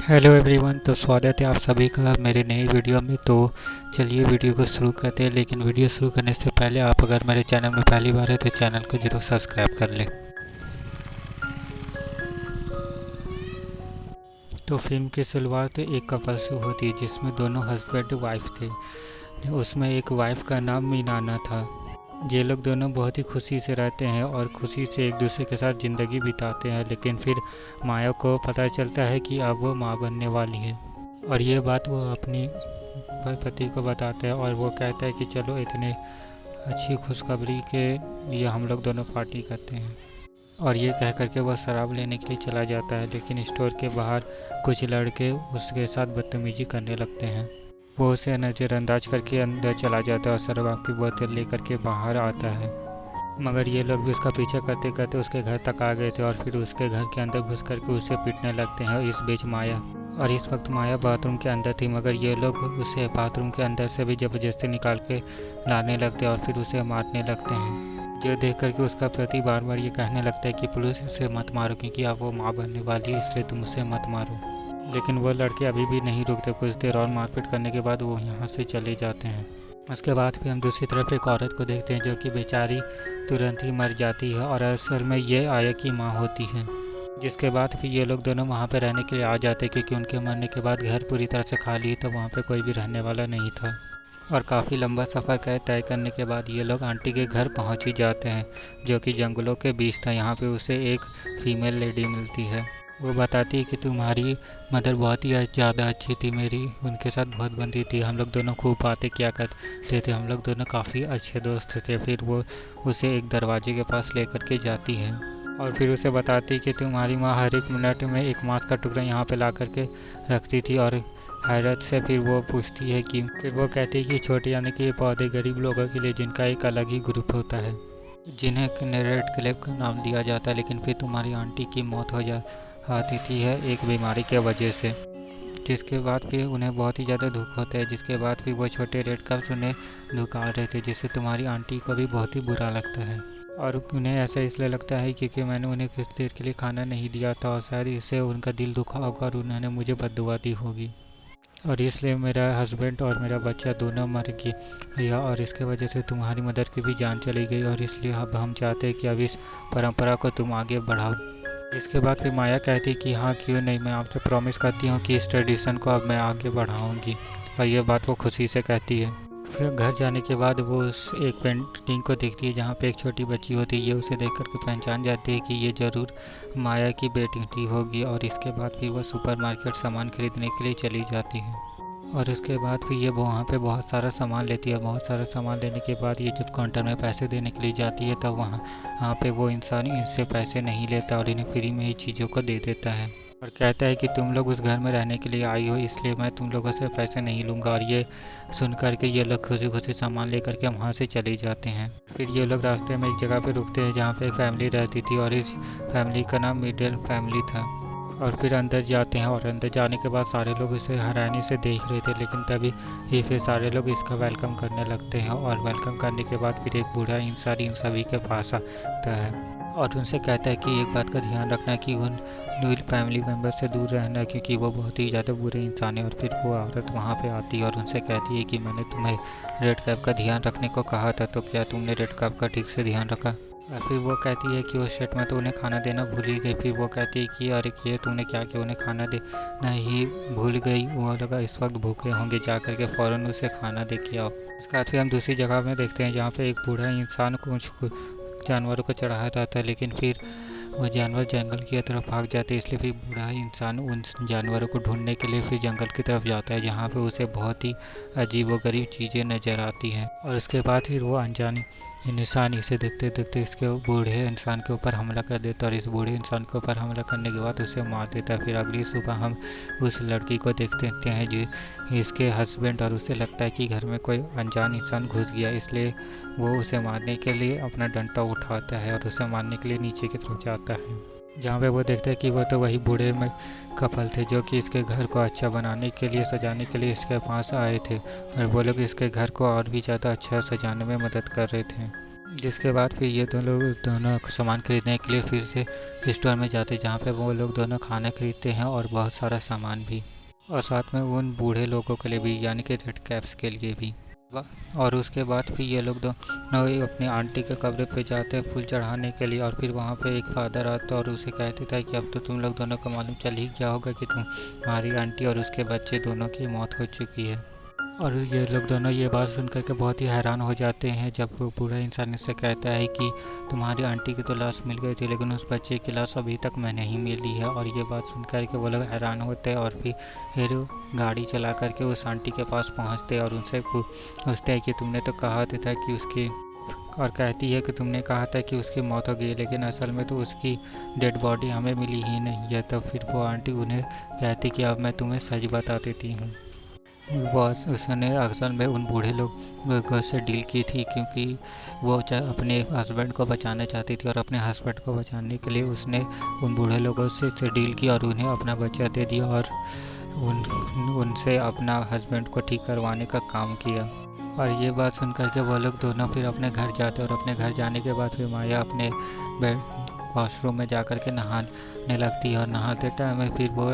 Hello everyone, तो स्वागत है आप सभी का मेरे नई वीडियो में। तो चलिए वीडियो को शुरू करते हैं। लेकिन वीडियो शुरू करने से पहले आप अगर मेरे चैनल में पहली बार है तो चैनल को जरूर सब्सक्राइब कर लें। तो फिल्म की शुरुआत एक कपल से होती है जिसमें दोनों हस्बैंड वाइफ थे। उसमें एक वाइफ का नाम मीनाना था। ये लोग दोनों बहुत ही खुशी से रहते हैं और खुशी से एक दूसरे के साथ ज़िंदगी बिताते हैं। लेकिन फिर माया को पता चलता है कि अब वो माँ बनने वाली है और ये बात वो अपनी पति को बताता है और वो कहता है कि चलो इतने अच्छी खुशखबरी के लिए हम लोग दोनों पार्टी करते हैं। और ये कह करके वह शराब लेने के लिए चला जाता है। लेकिन स्टोर के बाहर कुछ लड़के उसके साथ बदतमीजी करने लगते हैं। वो उसे नज़रअंदाज करके अंदर चला जाता है और शराब की बोतल लेकर के बाहर आता है। मगर ये लोग भी उसका पीछा करते करते उसके घर तक आ गए थे और फिर उसके घर के अंदर घुस करके उसे पीटने लगते हैं। और इस बीच इस वक्त माया बाथरूम के अंदर थी, मगर ये लोग उसे बाथरूम के अंदर से भी ज़बरदस्ती निकाल के लाने लगते हैं और फिर उसे मारने लगते हैं। जो देख करके उसका पति बार बार ये कहने लगता है कि पुलिस उसे मत मारो क्योंकि अब वो माँ बनने वाली है, इसलिए तुम उसे मत मारो। लेकिन वो लड़के अभी भी नहीं रुकते। कुछ देर और मारपीट करने के बाद वो यहाँ से चले जाते हैं। उसके बाद फिर हम दूसरी तरफ एक औरत को देखते हैं जो कि बेचारी तुरंत ही मर जाती है और असल में ये आया की माँ होती है। जिसके बाद फिर ये लोग दोनों वहाँ पे रहने के लिए आ जाते हैं क्योंकि उनके मरने के बाद घर पूरी तरह से खाली तो वहाँ पे कोई भी रहने वाला नहीं था। और काफ़ी लंबा सफ़र तय करने के बाद ये लोग आंटी के घर पहुँच ही जाते हैं जो कि जंगलों के बीच था। यहाँ पे उसे एक फ़ीमेल लेडी मिलती है। वो बताती है कि तुम्हारी मदर बहुत ही ज़्यादा अच्छी थी, मेरी उनके साथ बहुत बनती थी, हम लोग दोनों खूब बातें किया करते थे, हम लोग दोनों काफ़ी अच्छे दोस्त थे। फिर वो उसे एक दरवाजे के पास लेकर के जाती है और फिर उसे बताती है कि तुम्हारी माँ हर एक मिनट में एक मांस का टुकड़ा यहाँ पे ला करके रखती थी। और हैरत से फिर वो पूछती है कि फिर वो कहती है कि छोटे यानी कि ये पौधे गरीब लोगों के लिए जिनका एक अलग ही ग्रुप होता है, जिन्हें रेड क्लेप का नाम दिया जाता है। लेकिन फिर तुम्हारी आंटी की मौत आती थी है एक बीमारी के वजह से, जिसके बाद फिर उन्हें बहुत ही ज़्यादा दुख होता है। जिसके बाद फिर वो छोटे रेड कप्स उन्हें धुकार रहे थे, जिससे तुम्हारी आंटी को भी बहुत ही बुरा लगता है। और उन्हें ऐसा इसलिए लगता है क्योंकि मैंने उन्हें किस देर के लिए खाना नहीं दिया था और शायद इससे उनका दिल दुखा होगा और उन्होंने मुझे बद्दुआ दी होगी और इसलिए मेरा हस्बैंड और मेरा बच्चा दोनों मर गया और इसके वजह से तुम्हारी मदर की भी जान चली गई और इसलिए अब हम चाहते हैं कि अब इस परंपरा को तुम आगे बढ़ाओ। इसके बाद फिर माया कहती कि हाँ क्यों नहीं, मैं आपसे प्रॉमिस करती हूँ कि इस ट्रेडिशन को अब मैं आगे बढ़ाऊँगी। और ये बात वो खुशी से कहती है। फिर घर जाने के बाद वो उस एक पेंटिंग को देखती है जहाँ पे एक छोटी बच्ची होती है। ये उसे देख करके पहचान जाती है कि ये ज़रूर माया की बेटी होगी। और इसके बाद फिर वो सुपरमार्केट सामान खरीदने के लिए चली जाती है और उसके बाद फिर ये वहाँ पे बहुत सारा सामान लेती है। बहुत सारा सामान लेने के बाद ये जब काउंटर में पैसे देने के लिए जाती है तब वहाँ पे वो इंसान इनसे पैसे नहीं लेता और इन्हें फ्री में ही चीज़ों को दे देता है और कहता है कि तुम लोग उस घर में रहने के लिए आई हो इसलिए मैं तुम लोगों से पैसे नहीं लूँगा। और ये सुन कर के ये लोग खुशी खुशी सामान लेकर के वहाँ से चले जाते हैं। फिर ये लोग रास्ते में एक जगह पे रुकते हैं जहाँ पे एक फैमिली रहती थी और इस फैमिली का नाम मिडिल फैमिली था। और फिर अंदर जाते हैं और अंदर जाने के बाद सारे लोग इसे हैरानी से देख रहे थे। लेकिन तभी ये फिर सारे लोग इसका वेलकम करने लगते हैं और वेलकम करने के बाद फिर एक बूढ़ा इंसान इन सभी के पास आता है और उनसे कहता है कि एक बात का ध्यान रखना कि उन फैमिली मेम्बर से दूर रहना क्योंकि वो बहुत ही ज़्यादा बुरे इंसान है। और फिर वो औरत वहाँ पे आती है और उनसे कहती है कि मैंने तुम्हें रेड कैप का ध्यान रखने को कहा था, तो क्या तुमने रेड कैप का ठीक से ध्यान रखा? और फिर वो कहती है कि उस सेट में तो उन्हें खाना देना भूल ही गई। फिर वो कहती है कि अरे ये तुमने क्या किया, उन्हें खाना देना ही भूल गई, वो लगा इस वक्त भूखे होंगे, जा करके फ़ौरन उसे खाना दे के आओ। उसके बाद फिर हम दूसरी जगह में देखते हैं जहाँ पे एक बूढ़ा इंसान कुछ जानवरों को चढ़ाता था। लेकिन फिर वो जानवर जंगल की तरफ भाग जाते हैं, इसलिए फिर बूढ़ा इंसान उन जानवरों को ढूंढने के लिए फिर जंगल की तरफ जाता है जहाँ पे उसे बहुत ही अजीब व गरीब चीज़ें नज़र आती हैं। और उसके बाद फिर वो अनजानी इंसान इसे देखते देखते इसके बूढ़े इंसान के ऊपर हमला कर देता है और इस बूढ़े इंसान के ऊपर हमला करने के बाद उसे मार देता है। फिर अगली सुबह हम उस लड़की को देखते हैं जो इसके हस्बैंड, और उसे लगता है कि घर में कोई अनजान इंसान घुस गया, इसलिए वो उसे मारने के लिए अपना डंडा उठाता है और उसे मारने के लिए नीचे की तरफ जाता है। जहाँ पे वो देखता है कि वो तो वही बूढ़े में कपल थे जो कि इसके घर को अच्छा बनाने के लिए सजाने के लिए इसके पास आए थे और वो लोग इसके घर को और भी ज़्यादा अच्छा सजाने में मदद कर रहे थे। जिसके बाद फिर ये दोनों सामान खरीदने के लिए फिर से स्टोर में जाते हैं, जहाँ पे वो लोग दोनों खाना खरीदते हैं और बहुत सारा सामान भी, और साथ में उन बूढ़े लोगों के लिए भी, यानी कि रेड कैप्स के लिए भी। और उसके बाद फिर ये लोग दोनों अपनी आंटी के कब्र पे जाते हैं फूल चढ़ाने के लिए, और फिर वहाँ पे एक फादर आता है और उसे कहते थे कि अब तो तुम लोग दोनों को मालूम चल ही गया होगा कि तुम्हारी आंटी और उसके बच्चे दोनों की मौत हो चुकी है। और ये लोग दोनों ये बात सुन कर के बहुत ही हैरान हो जाते हैं, जब वो बूढ़ा इंसान इससे कहता है कि तुम्हारी आंटी की तो लाश मिल गई थी, लेकिन उस बच्चे की लाश अभी तक मैं नहीं मिली है। और ये बात सुन कर के वो लोग हैरान होते हैं, और फिर गाड़ी चला करके उस आंटी के पास पहुंचते हैं और उनसे पूछते हैं कि तुमने तो कहा था कि उसकी, और कहती है कि तुमने कहा था कि उसकी मौत हो गई, लेकिन असल में तो उसकी डेड बॉडी हमें मिली ही नहीं है। तो फिर वो आंटी उन्हें कहती कि अब मैं तुम्हें सच बता देती हूँ। उसने अक्सर में उन बूढ़े लोगों से डील की थी, क्योंकि वो अपने हस्बैंड को बचाना चाहती थी, और अपने हस्बैंड को बचाने के लिए उसने उन बूढ़े लोगों से डील की और उन्हें अपना बच्चा दे दिया, और उनसे अपना हस्बैंड को ठीक करवाने का काम किया। और ये बात सुन कर के वो लोग दोनों फिर अपने घर जाते, और अपने घर जाने के बाद फिर माया अपने वॉशरूम में जा कर के नहाने लगती है, और नहाते टाइम फिर वो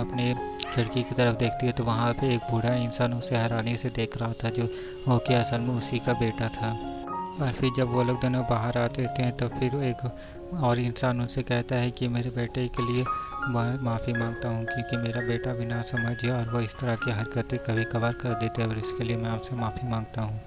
अपने खिड़की की तरफ देखती है तो वहाँ पे एक बूढ़ा इंसान उसे हैरानी से देख रहा था, जो कि असल में उसी का बेटा था। और फिर जब वो लोग दोनों बाहर आते थे तो फिर एक और इंसान उनसे कहता है कि मेरे बेटे के लिए माफ़ी मांगता हूँ, क्योंकि मेरा बेटा बिना समझे और वो इस तरह की हरकतें कभी कभार कर देते हैं, और इसके लिए मैं आपसे माफ़ी मांगता हूँ।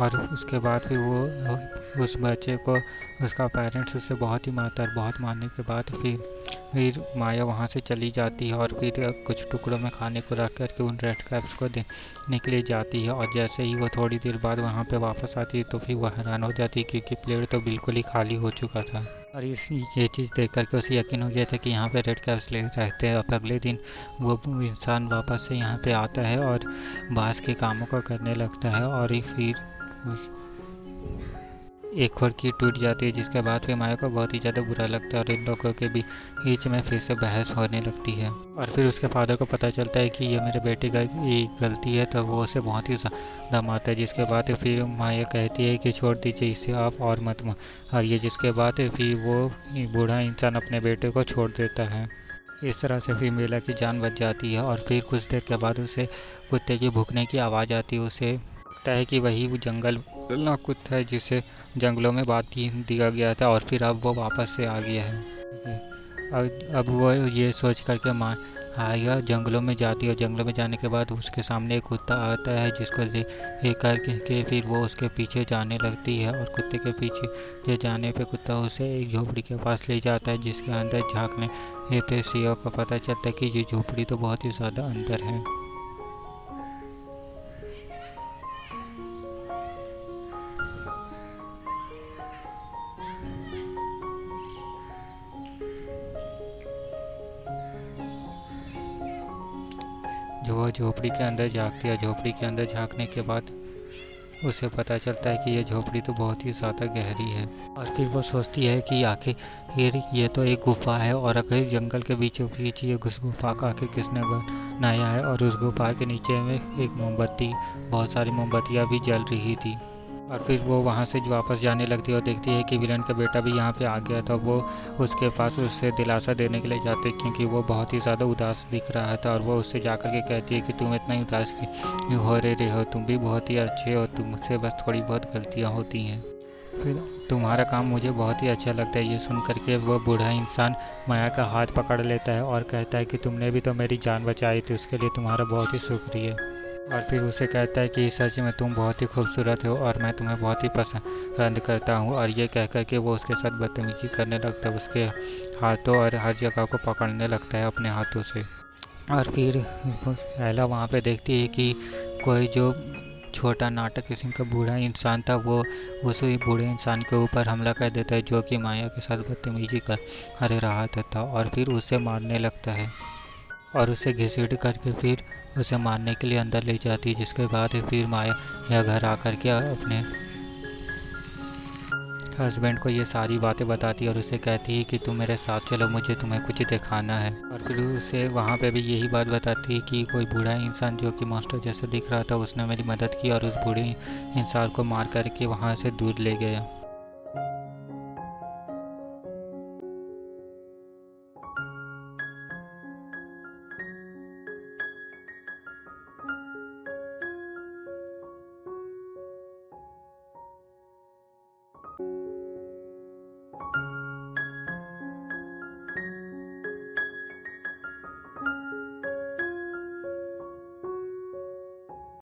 और उसके बाद फिर वो उस बच्चे को उसका पेरेंट्स उसे बहुत ही मारता है, बहुत मारने के बाद फिर माया वहाँ से चली जाती है, और फिर कुछ टुकड़ों में खाने को रख कर के उन रेड कैप्स को देने के लिए जाती है। और जैसे ही वो थोड़ी देर बाद वहाँ पे वापस आती है तो फिर वो हैरान हो जाती है, क्योंकि प्लेट तो बिल्कुल ही खाली हो चुका था। और ये चीज़ देख करके उसे यकीन हो गया था कि यहाँ पे रेड कैप्स रहते हैं। अब अगले दिन वो इंसान वापस से यहाँ पे आता है और बाँस के कामों को करने लगता है, और फिर एक खिड़की टूट जाती है, जिसके बाद फिर माया को बहुत ही ज़्यादा बुरा लगता है, और इन लोगों के बीच में फिर से बहस होने लगती है। और फिर उसके फादर को पता चलता है कि ये मेरे बेटे का गलती है, तो वो उसे बहुत ही ज़्यादा मारता है। जिसके बाद फिर माया कहती है कि छोड़ दीजिए इसे आप और मत मारिए। जिसके बाद फिर वो बूढ़ा इंसान अपने बेटे को छोड़ देता है। इस तरह से फिर मेला की जान बच जाती है। और फिर कुछ देर के बाद उसे कुत्ते की भूखने की आवाज़ आती है। उसे लगता है कि वही वो जंगल वाला कुत्ता है जिसे जंगलों में बांध दिया गया था, और फिर अब वो वापस से आ गया है। अब वो ये सोच करके माया जंगलों में जाती है, और जंगलों में जाने के बाद उसके सामने एक कुत्ता आता है, जिसको देख करके फिर वो उसके पीछे जाने लगती है। और कुत्ते के पीछे जाने पे कुत्ता उसे एक झोपड़ी के पास ले जाता है, जिसके अंदर झाँकने पे सिया को पता चलता है कि ये झोपड़ी तो बहुत ही ज़्यादा अंदर है। जो वो झोपड़ी के अंदर झाँकती है। झोपड़ी के अंदर झाँकने के बाद उसे पता चलता है कि ये झोपड़ी तो बहुत ही ज़्यादा गहरी है। और फिर वो सोचती है कि आखिर ये तो एक गुफा है, और अगर जंगल के बीचों बीच ये गुफा का आखिर किसने बनाया है। और उस गुफा के नीचे में एक मोमबत्ती, बहुत सारी मोमबत्तियाँ भी जल रही थी। और फिर वो वहाँ से वापस जाने लगती है और देखती है कि विलन का बेटा भी यहाँ पे आ गया था। वो उसके पास उससे दिलासा देने के लिए जाते, क्योंकि वो बहुत ही ज़्यादा उदास दिख रहा था। और वो उससे जाकर के कहती है कि तुम इतना उदास क्यों हो रहे हो, तुम भी बहुत ही अच्छे हो, तुमसे बस थोड़ी बहुत गलतियाँ होती हैं, फिर तुम्हारा काम मुझे बहुत ही अच्छा लगता है। ये सुन करके वो बूढ़ा इंसान माया का हाथ पकड़ लेता है और कहता है कि तुमने भी तो मेरी जान बचाई थी, उसके लिए तुम्हारा बहुत ही शुक्रिया। और फिर उसे कहता है कि सच में तुम बहुत ही खूबसूरत हो और मैं तुम्हें बहुत ही पसंद करता हूँ। और ये कह कर के वो उसके साथ बदतमीजी करने लगता है, उसके हाथों और हर जगह को पकड़ने लगता है अपने हाथों से। और फिर एला वहाँ पे देखती है कि कोई जो छोटा नाटक किस्म का बूढ़ा इंसान था वो उस बूढ़े इंसान के ऊपर हमला कर देता है, जो कि माया के साथ बदतमीजी कर रहा था। और फिर उसे मारने लगता है और उसे घसीट करके फिर उसे मारने के लिए अंदर ले जाती है। जिसके बाद फिर माया घर आकर के अपने हस्बैंड को ये सारी बातें बताती है और उसे कहती है कि तुम मेरे साथ चलो, मुझे तुम्हें कुछ दिखाना है। और फिर उसे वहाँ पे भी यही बात बताती है कि कोई बूढ़ा इंसान जो कि मॉन्स्टर जैसा दिख रहा था, उसने मेरी मदद की और उस बूढ़े इंसान को मार करके वहाँ से दूर ले गया।